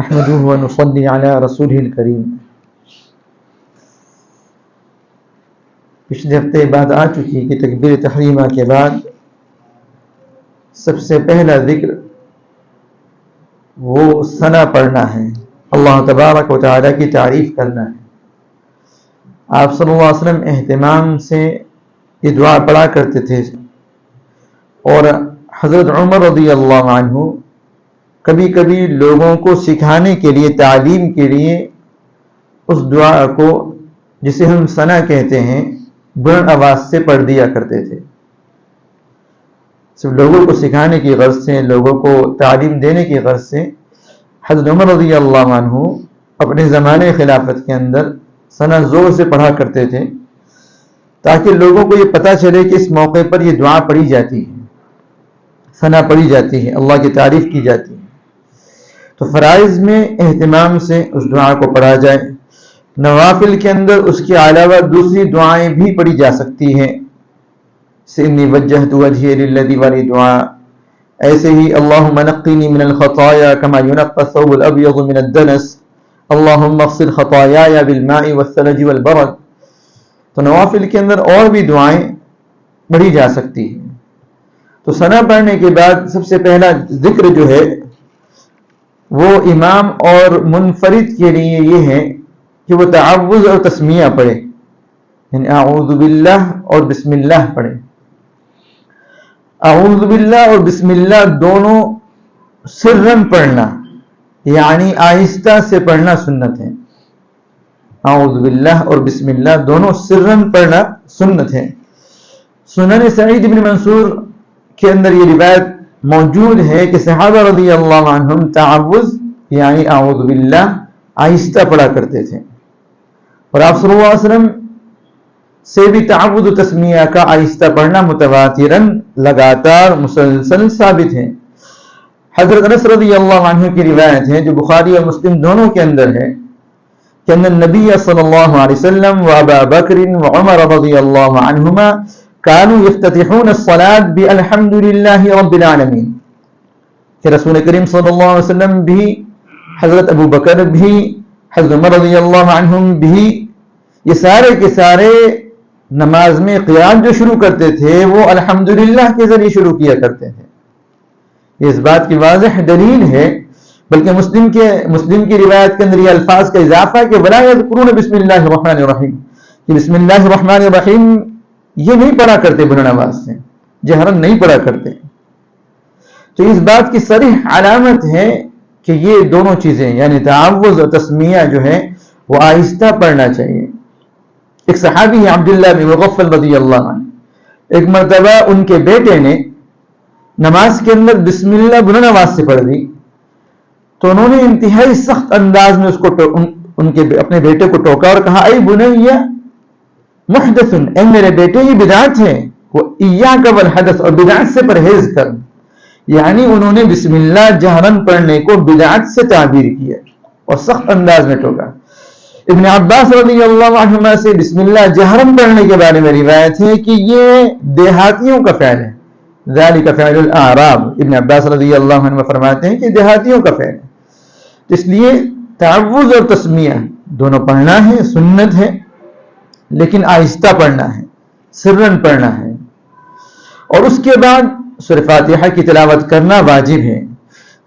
نحمده ونصلي على رسوله الکریم۔ پچھلے ہفتے بات آ چکی کہ تکبیر تحریمہ کے بعد سب سے پہلا ذکر وہ ثنا پڑھنا ہے، اللہ تبارک و تعالیٰ کی تعریف کرنا ہے۔ آپ صلی اللہ علیہ وسلم اہتمام سے یہ دعا پڑھا کرتے تھے، اور حضرت عمر رضی اللہ عنہ کبھی کبھی لوگوں کو سکھانے کے لیے، تعلیم کے لیے اس دعا کو، جسے ہم ثنا کہتے ہیں، بلند آواز سے پڑھ دیا کرتے تھے۔ صرف لوگوں کو سکھانے کی غرض سے، لوگوں کو تعلیم دینے کی غرض سے حضرت عمر رضی اللہ عنہ اپنے زمانے خلافت کے اندر ثنا زور سے پڑھا کرتے تھے، تاکہ لوگوں کو یہ پتہ چلے کہ اس موقع پر یہ دعا پڑھی جاتی ہے، ثنا پڑھی جاتی ہے، اللہ کی تعریف کی جاتی ہے۔ تو فرائض میں اہتمام سے اس دعا کو پڑھا جائے، نوافل کے اندر اس کے علاوہ دوسری دعائیں بھی پڑھی جا سکتی ہیں، انی وجہت وجہی للذی والی دعا، ایسے ہی اللہم نقنی من الخطایا کما ینقی الثوب الابیض من الدنس، اللہم اغسل خطایایا بالماء والثلج والبرد۔ تو نوافل کے اندر اور بھی دعائیں پڑھی جا سکتی ہیں۔ تو ثنا پڑھنے کے بعد سب سے پہلا ذکر جو ہے وہ امام اور منفرد کے لیے یہ ہے کہ وہ تعوذ اور تسمیہ پڑھے، یعنی اعوذ باللہ اور بسم اللہ پڑھے۔ اعوذ باللہ اور بسم اللہ دونوں سرن پڑھنا، یعنی آہستہ سے پڑھنا سنت ہے۔ اعوذ باللہ اور بسم اللہ دونوں سرن پڑھنا سنت ہے۔ سنن سعید بن منصور کے اندر یہ روایت موجود ہے کہ صحابہ رضی اللہ عنہم تعوذ یعنی اعوذ باللہ آہستہ پڑھا کرتے تھے، اور آپ صلی اللہ علیہ وسلم سے بھی تعوذ و تسمیہ کا آہستہ پڑھنا متواتراً لگاتار مسلسل ثابت ہے۔ حضرت انس رضی اللہ عنہ کی روایت ہے جو بخاری اور مسلم دونوں کے اندر ہے کہ ان النبی صلی اللہ علیہ وسلم و ابا بکر و عمر رضی اللہ عنہما كانوا يفتتحون الصلاة بالحمد لله رب العالمین، کہ رسول کریم صلی اللہ علیہ وسلم بھی، حضرت ابو بکر بھی، حضرت عمر رضی اللہ عنہم بھی، یہ سارے کے سارے نماز میں قیام جو شروع کرتے تھے وہ الحمدللہ کے ذریعے شروع کیا کرتے تھے۔ یہ اس بات کی واضح دلیل ہے، بلکہ مسلم کی روایت کے اندر یہ الفاظ کا اضافہ کہ ولا یذکرون بسم اللہ الرحمن الرحیم، کہ بسم اللہ الرحمن الرحیم یہ نہیں پڑھا کرتے بلند آواز سے، جہرن نہیں پڑھا کرتے۔ تو اس بات کی صریح علامت ہے کہ یہ دونوں چیزیں یعنی تعوذ اور تسمیہ جو ہے وہ آہستہ پڑھنا چاہیے۔ ایک صحابی عبداللہ بن مغفل رضی اللہ عنہ، ایک مرتبہ ان کے بیٹے نے نماز کے اندر بسم اللہ بلند آواز سے پڑھ دی، تو انہوں نے انتہائی سخت انداز میں اپنے بیٹے کو ٹوکا اور کہا اے بنیہ محدث، اے میرے بیٹے یہ بدعت ہے، وہ ایاک والحدث، اور بدعت سے پرہیز کر۔ یعنی انہوں نے بسم اللہ جہرن پڑھنے کو بدعت سے تعبیر کیا اور سخت انداز میں ٹوکا۔ ابن عباس رضی اللہ عنہما سے بسم اللہ جہرن پڑھنے کے بارے میں روایت ہے کہ یہ دیہاتیوں کا فعل ہے، ذالک فعل الاعراب، ابن عباس رضی اللہ عنہ فرماتے ہیں کہ دیہاتیوں کا فعل ہے۔ اس لیے تعوذ اور تسمیہ دونوں پڑھنا ہے، سنت ہے، لیکن آہستہ پڑھنا ہے، سرن پڑھنا ہے، اور اس کے بعد سورہ فاتحہ کی تلاوت کرنا واجب ہے۔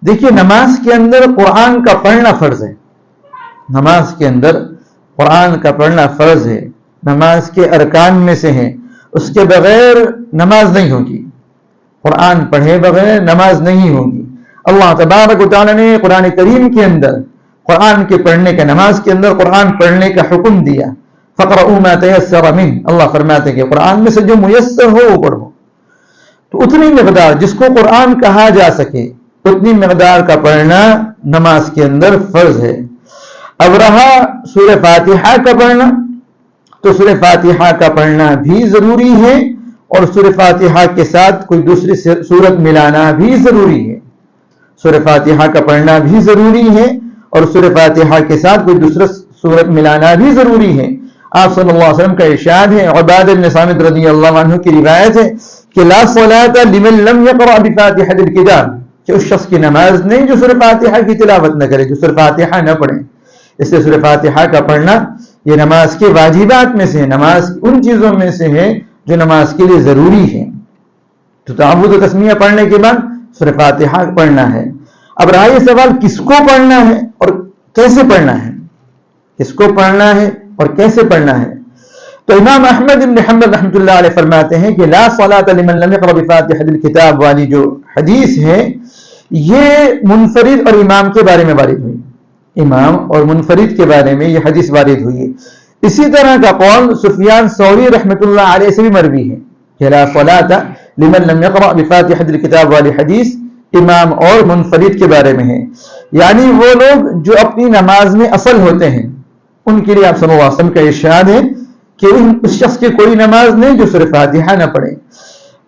دیکھیے نماز کے اندر قرآن کا پڑھنا فرض ہے، نماز کے اندر قرآن کا پڑھنا فرض ہے، نماز کے ارکان میں سے ہے، اس کے بغیر نماز نہیں ہوگی، قرآن پڑھے بغیر نماز نہیں ہوگی۔ اللہ تبارک و تعالیٰ نے قرآن کریم کے اندر قرآن کے پڑھنے کا، نماز کے اندر قرآن پڑھنے کا حکم دیا، فَقْرَؤُوا مَا تَيَسَّرَ مِنْهُ، اللہ فرماتے ہیں کہ قرآن میں سے جو میسر ہو وہ پڑھو۔ تو اتنی مقدار جس کو قرآن کہا جا سکے اتنی مقدار کا پڑھنا نماز کے اندر فرض ہے۔ اب رہا سورہ فاتحہ کا پڑھنا، تو سورہ فاتحہ کا پڑھنا بھی ضروری ہے، اور سورہ فاتحہ کے ساتھ کوئی دوسری سورت ملانا بھی ضروری ہے۔ سورہ فاتحہ کا پڑھنا بھی ضروری ہے، اور سورہ فاتحہ کے ساتھ کوئی دوسرا سورت ملانا بھی ضروری ہے۔ آپ صلی اللہ علیہ وسلم کا ارشاد ہے، عبادہ بن صامت رضی اللہ عنہ کی روایت ہے کہ لا صلاۃ لمن لم یقرأ بفاتحۃ الکتاب، کہ اس شخص کی نماز نہیں جو سورہ فاتحہ کی تلاوت نہ کرے، جو سورہ فاتحہ نہ پڑھے. اس لیے سورہ فاتحہ کا پڑھنا یہ نماز کے واجبات میں سے ہے، نماز ان چیزوں میں سے ہے جو نماز کے لیے ضروری ہے. تو تعوذ و تسمیہ پڑھنے کے بعد سورہ فاتحہ پڑھنا ہے. اب رہا یہ سوال کس کو پڑھنا ہے اور کیسے پڑھنا ہے، کس کو پڑھنا ہے اور کیسے پڑھنا ہے. تو امام احمد بن حنبل رحمۃ اللہ علیہ فرماتے ہیں کہ لا صلاۃ لمن لم يقرأ بفاتحۃ الکتاب والی جو حدیث ہے یہ منفرد اور امام کے بارے میں وارد ہوئی، امام اور منفرد کے بارے میں یہ حدیث وارد ہوئی. اسی طرح کا قول سفیان ثوری رحمۃ اللہ علیہ سے بھی مروی ہے کہ لا صلاۃ لمن لم يقرأ بفاتحۃ الکتاب والی حدیث امام اور منفرد کے بارے میں ہے. یعنی وہ لوگ جو اپنی نماز میں اصل ہوتے ہیں ان کے لیے آپ صلی اللہ علیہ وسلم کا ارشاد ہے کہ اس شخص کی کوئی نماز نہیں جو سورہ فاتحہ نہ پڑھے.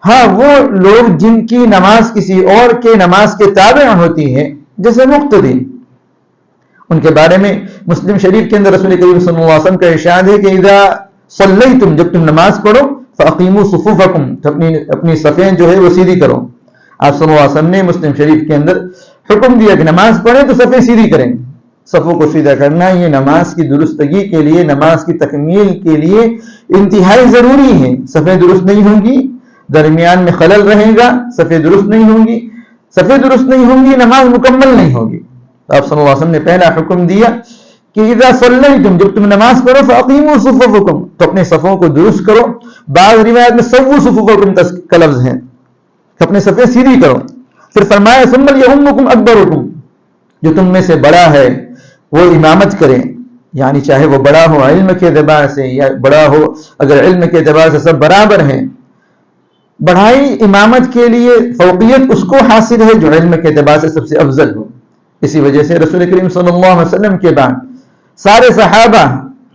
ہاں وہ لوگ جن کی نماز کسی اور کے نماز کے تابع ہوتی ہے جیسے مقتدی، ان کے بارے میں مسلم شریف کے اندر رسول کریم صلی اللہ علیہ وسلم کا ارشاد ہے کہ اذا صلیتم، جب تم نماز پڑھو، فاقیموا صفوفکم، اپنی صفیں جو ہے وہ سیدھی کرو. آپ صلی اللہ علیہ وسلم نے مسلم شریف کے اندر حکم دیا کہ نماز پڑھیں تو صفیں سیدھی کریں. صفوں کو سیدھا کرنا یہ نماز کی درستگی کے لیے، نماز کی تکمیل کے لیے انتہائی ضروری ہے. صفیں درست نہیں ہوں گی، درمیان میں خلل رہے گا، صفیں درست نہیں ہوں گی، صفیں درست نہیں ہوں گی، نماز مکمل نہیں ہوگی. آپ صلی اللہ علیہ وسلم نے پہلا حکم دیا کہ اذا صلیتم، جب تم نماز پڑھو، فاقیموا صفوفکم، تو اپنے صفوں کو درست کرو. بعض روایت میں سووا صفوفکم کا لفظ ہے، اپنے صفیں سیدھی کرو. پھر فرمایا ثم لیؤمکم اکبرکم، جو تم میں سے بڑا ہے وہ امامت کرے. یعنی چاہے وہ بڑا ہو علم کے اعتبار سے یا بڑا ہو اگر علم کے اعتبار سے سب برابر ہیں، بڑھائی امامت کے لیے فوقیت اس کو حاصل ہے جو علم کے اعتبار سے سب سے افضل ہو. اسی وجہ سے رسول کریم صلی اللہ علیہ وسلم کے بعد سارے صحابہ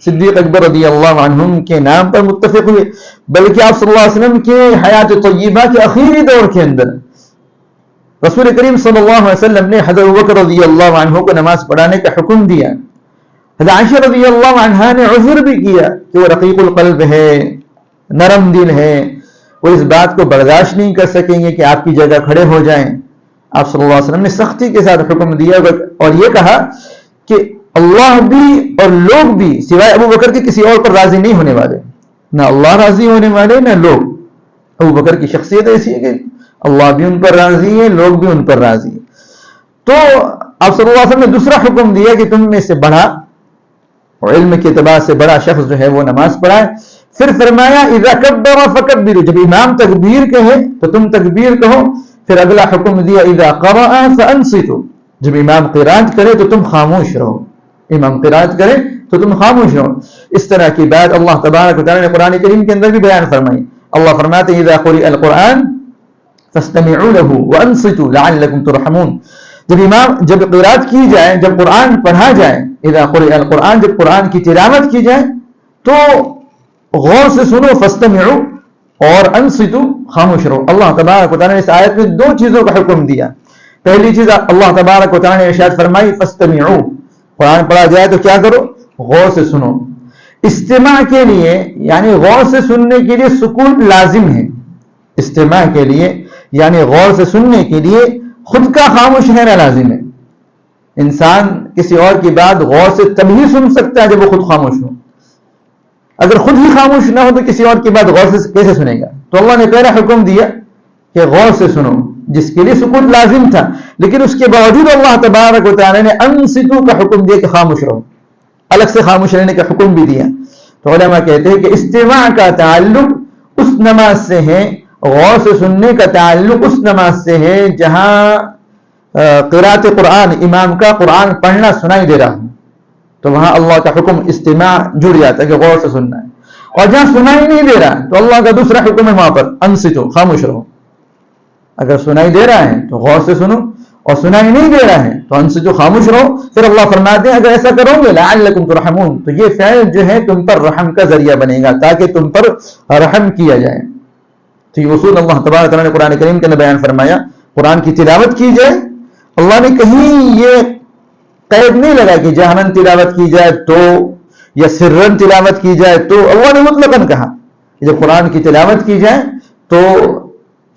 صدیق اکبر رضی اللہ عنہم کے نام پر متفق ہوئے، بلکہ آپ صلی اللہ علیہ وسلم کے حیات طیبہ کے آخری دور کے اندر رسول کریم صلی اللہ علیہ وسلم نے حضرت ابوبکر رضی اللہ عنہ کو نماز پڑھانے کا حکم دیا. حضرت عائشہ رضی اللہ عنہا نے عذر بھی کیا کہ وہ رقیق القلب ہے، نرم دل ہے، وہ اس بات کو برداشت نہیں کر سکیں گے کہ آپ کی جگہ کھڑے ہو جائیں. آپ صلی اللہ علیہ وسلم نے سختی کے ساتھ حکم دیا اور یہ کہا کہ اللہ بھی اور لوگ بھی سوائے ابو بکر کے کسی اور پر راضی نہیں ہونے والے، نہ اللہ راضی ہونے والے نہ لوگ. ابو بکر کی شخصیت ایسی ہے کہ اللہ بھی ان پر راضی ہے، لوگ بھی ان پر راضی ہے. تو آپ صلی اللہ علیہ وسلم نے دوسرا حکم دیا کہ تم میں سے بڑا اور علم کے اعتبار سے بڑا شخص جو ہے وہ نماز پڑھائے. پھر فرمایا اذا کبر فکبروا، جب امام تکبیر کہے تو تم تکبیر کہو. پھر اگلا حکم دیا اذا قرأ فانصتوا، جب امام قرات کرے تو تم خاموش رہو، امام قرات کرے تو تم خاموش رہو. اس طرح کی بات اللہ تبارک و تعالی نے قرآن کریم کے اندر بھی بیان فرمائی. اللہ فرماتے ہیں اذا قرئ القرآن فاستمعوا له وانصتوا لعلكم ترحمون، جب قرات کی جائے، جب قرآن پڑھا جائے، اذا قرئ القرآن، جب قرآن کی تلاوت کی جائے تو غور سے سنو، فاستمعوا اور انصتوا، خاموش رہو. اللہ تبارک و تعالی نے اس آیت میں دو چیزوں کا حکم دیا. پہلی چیز اللہ تبارک و تعالی نے ارشاد فرمائی فاستمعوا، قرآن پڑھا جائے تو کیا کرو؟ غور سے سنو. استماع کے لیے یعنی غور سے سننے کے لیے سکون لازم ہے. استماع کے لیے یعنی غور سے سننے کے لیے خود کا خاموش رہنا لازم ہے. انسان کسی اور کی بات غور سے تبھی سن سکتا ہے جب وہ خود خاموش ہو. اگر خود ہی خاموش نہ ہو تو کسی اور کی بات غور سے کیسے سنے گا؟ تو اللہ نے پہلا حکم دیا کہ غور سے سنو، جس کے لیے سکون لازم تھا، لیکن اس کے باوجود اللہ تبارک و تعالی نے انصتوا کا حکم دیا کہ خاموش رہو، الگ سے خاموش رہنے کا حکم بھی دیا. تو علماء کہتے ہیں کہ استماع کا تعلق اس نماز سے ہے، غور سے سننے کا تعلق اس نماز سے ہے جہاں قرات قرآن، امام کا قرآن پڑھنا سنائی دے رہا ہوں، تو وہاں اللہ کا حکم استماع جڑ جاتا ہے کہ غور سے سننا ہے. اور جہاں سنائی نہیں دے رہا تو اللہ کا دوسرا حکم ہے وہاں پر انصتوا، خاموش رہو. اگر سنائی دے رہا ہے تو غور سے سنو، اور سنائی نہیں دے رہا ہے تو انصتوا، خاموش رہو. پھر اللہ فرماتے ہیں اگر ایسا کرو گے لعلکم ترحمون، تو یہ فعل جو ہے تم پر رحم کا ذریعہ بنے گا تاکہ تم پر رحم کیا جائے. تو یہ اصول اللہ تبارک تعالیٰ نے قرآن کریم کے اندر بیان فرمایا. قرآن کی تلاوت کی جائے، اللہ نے کہیں یہ قید نہیں لگا کہ جہرن تلاوت کی جائے تو یا سرن تلاوت کی جائے تو، اللہ نے مطلقاً کہا جب قرآن کی تلاوت کی جائے تو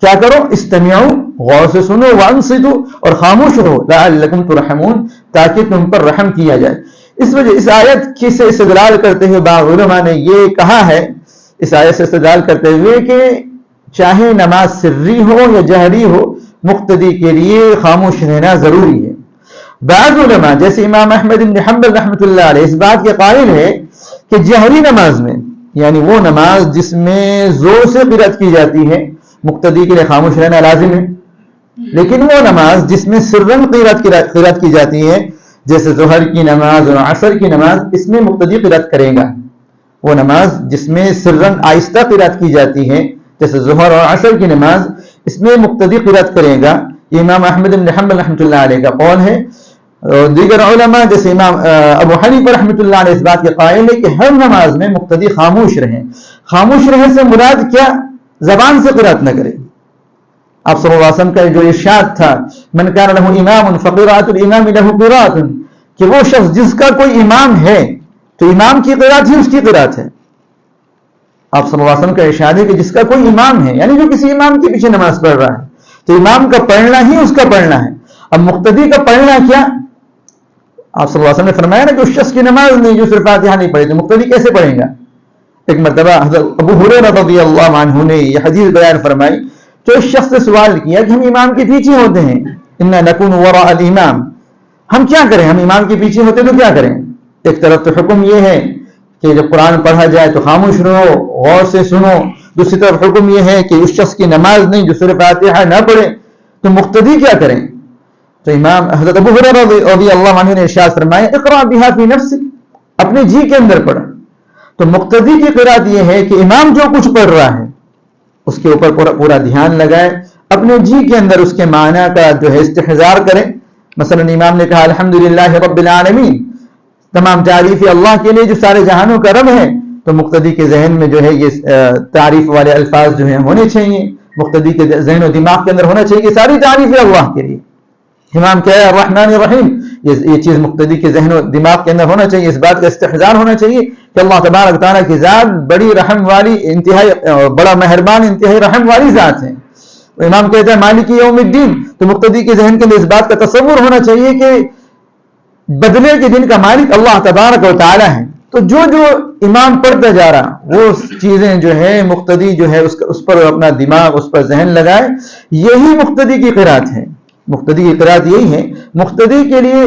کیا کرو؟ استمعوا غور سے سنو، وانصتوا اور خاموش رہو، لعلکم ترحمون تاکہ تم پر رحم کیا جائے۔ اس وجہ اس آیت کی سے استدلال کرتے ہوئے بعض علماء نے یہ کہا ہے، اس آیت سے استدلال کرتے ہوئے، کہ چاہے نماز سری ہو یا جہری ہو، مقتدی کے لیے خاموش رہنا ضروری ہے۔ بعض علماء جیسے امام احمد بن حنبل رحمۃ اللہ علیہ اس بات کے قائل ہے کہ جہری نماز میں، یعنی وہ نماز جس میں زور سے قرأت کی جاتی ہے، مقتدی کے لیے خاموش رہنا لازم ہے، لیکن وہ نماز جس میں سرن قرأت کی جاتی ہے، جیسے ظہر کی نماز اور عصر کی نماز، اس میں مقتدی قرأت کرے گا۔ وہ نماز جس میں سرن آہستہ قرأت کی جاتی ہے، جیسے ظہر اور عصر کی نماز، اس میں مقتدی قرأت کرے گا۔ یہ امام احمد بن حنبل رحمۃ اللہ علیہ کا قول ہے۔ اور دیگر علماء جیسے امام ابو حنیفہ رحمۃ اللہ علیہ اس بات کے قائل ہے کہ ہر نماز میں مقتدی خاموش رہیں۔ خاموش رہنے سے مراد کیا؟ زبان سے قرأت نہ کرے۔ آپ صلی اللہ علیہ وسلم کا جو ارشاد تھا، من کان لہ امام فقراءۃ الامام لہ قراءۃ، کہ وہ شخص جس کا کوئی امام ہے تو امام کی قرأت ہی اس کی قرأت ہے۔ آپ صلی اللہ علیہ وسلم کا ارشاد ہے کہ جس کا کوئی امام ہے، یعنی جو کسی امام کے پیچھے نماز پڑھ رہا ہے، تو امام کا پڑھنا ہی اس کا پڑھنا ہے۔ اب مقتدی کا پڑھنا کیا؟ آپ صلی اللہ علیہ وسلم نے فرمایا نا کہ اس شخص کی نماز نہیں جو صرف فاتحہ نہیں پڑھی، تو مقتدی کیسے پڑھے گا؟ ایک مرتبہ حضرت ابو ہریرہ رضی اللہ عنہ نے یہ حدیث بیان فرمائی، تو اس شخص سے سوال کیا کہ ہم امام کے پیچھے ہوتے ہیں، انا نکون وراء الامام، ہم کیا کریں؟ ہم امام کے پیچھے ہوتے تو کیا کریں؟ ایک طرف تو حکم یہ ہے کہ جب قرآن پڑھا جائے تو خاموش رہو، غور سے سنو، دوسری طرف حکم یہ ہے کہ اس شخص کی نماز نہیں جو صرف فاتحہ نہ پڑھے، تو مقتدی کیا کریں؟ تو امام حضرت ابو ہریرہ رضی اللہ عنہ نے ارشاد فرمایا، اقرأ بها فی نفسک، اپنے جی کے اندر پڑھ۔ تو مقتدی کی قرأت یہ ہے کہ امام جو کچھ پڑھ رہا ہے اس کے اوپر پورا دھیان لگائے، اپنے جی کے اندر اس کے معنی کا جو ہے استحضار کرے۔ مثلا امام نے کہا الحمدللہ رب العالمین، تمام تعریف اللہ کے لیے جو سارے جہانوں کا رب ہے، تو مقتدی کے ذہن میں جو ہے یہ تعریف والے الفاظ جو ہیں ہونے چاہیے، مقتدی کے ذہن و دماغ کے اندر ہونا چاہیے کہ ساری تعریف اللہ کے لیے۔ امام کیا ہے؟ الرحمن الرحیم، یہ چیز مقتدی کے ذہن و دماغ کے اندر ہونا چاہیے، اس بات کا استحضار ہونا چاہیے کہ اللہ تبارک تعالیٰ کی ذات بڑی رحم والی، انتہائی بڑا مہربان، انتہائی رحم والی ذات ہے۔ امام کہتا ہے مالک یوم الدین، تو مقتدی کے ذہن کے لیے اس بات کا تصور ہونا چاہیے کہ بدلے کے دن کا مالک اللہ تبارک و تعالیٰ ہے۔ تو جو امام پڑھتا جا رہا وہ چیزیں جو ہے مقتدی جو ہے اس پر اپنا دماغ، اس پر ذہن لگائے، یہی مقتدی کی قرأت ہے۔ مقتدی کی قرأت یہی ہے۔ مقتدی کے لیے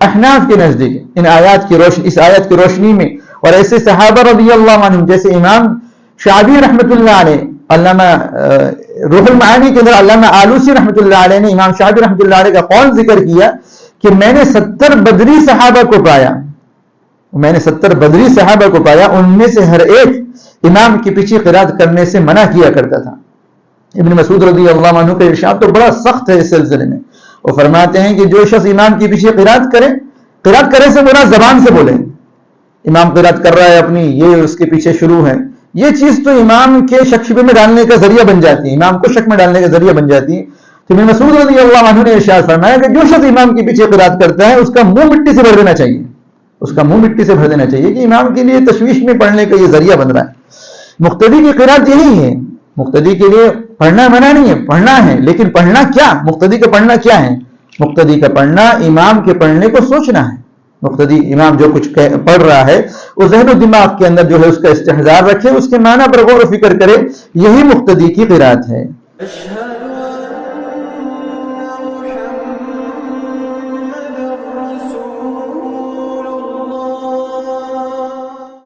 احناف کے نزدیک ان آیات کی روشنی، اس آیت کی روشنی میں، اور ایسے صحابہ رضی اللہ عنہم جیسے امام شعبی رحمۃ اللہ علیہ، علامہ روح المعانی کے اندر علامہ آلوسی رحمۃ اللہ علیہ نے امام شعبی رحمۃ اللہ علیہ کا قول ذکر کیا کہ میں نے 70 بدری صحابہ کو پایا، میں نے 70 بدری صحابہ کو پایا، ان میں سے ہر ایک امام کے پیچھے قرأت کرنے سے منع کیا کرتا تھا۔ ابن مسعود رضی اللہ عنہ کا ارشاد تو بڑا سخت ہے اس سلسلے میں، وہ فرماتے ہیں کہ جو شخص امام کے پیچھے قرأت کرے سے مراد زبان سے بولے، امام قرأت کر رہا ہے اپنی، یہ اس کے پیچھے شروع ہے، یہ چیز تو امام کے شک شبے میں ڈالنے کا ذریعہ بن جاتی ہے، امام کو شک میں ڈالنے کا ذریعہ بن جاتی ہے۔ تو ابن مسعود رضی اللہ عنہ نے ارشاد فرمایا کہ جو شخص امام کے پیچھے قرأت کرتا ہے اس کا منہ مٹی سے بھر دینا چاہیے، اس کا منہ مٹی سے بھر دینا چاہیے کہ امام کے لیے تشویش میں پڑھنے کا یہ ذریعہ بن رہا ہے۔ مقتدی کی قرأت یہی ہے، مقتدی کے لیے پڑھنا منع نہیں ہے، پڑھنا ہے، لیکن پڑھنا کیا؟ مقتدی کا پڑھنا کیا ہے؟ مقتدی کا پڑھنا امام کے پڑھنے کو سوچنا ہے۔ مقتدی امام جو کچھ پڑھ رہا ہے وہ ذہن و دماغ کے اندر جو ہے اس کا استحضار رکھے، اس کے معنی پر غور و فکر کرے، یہی مقتدی کی قرأت ہے۔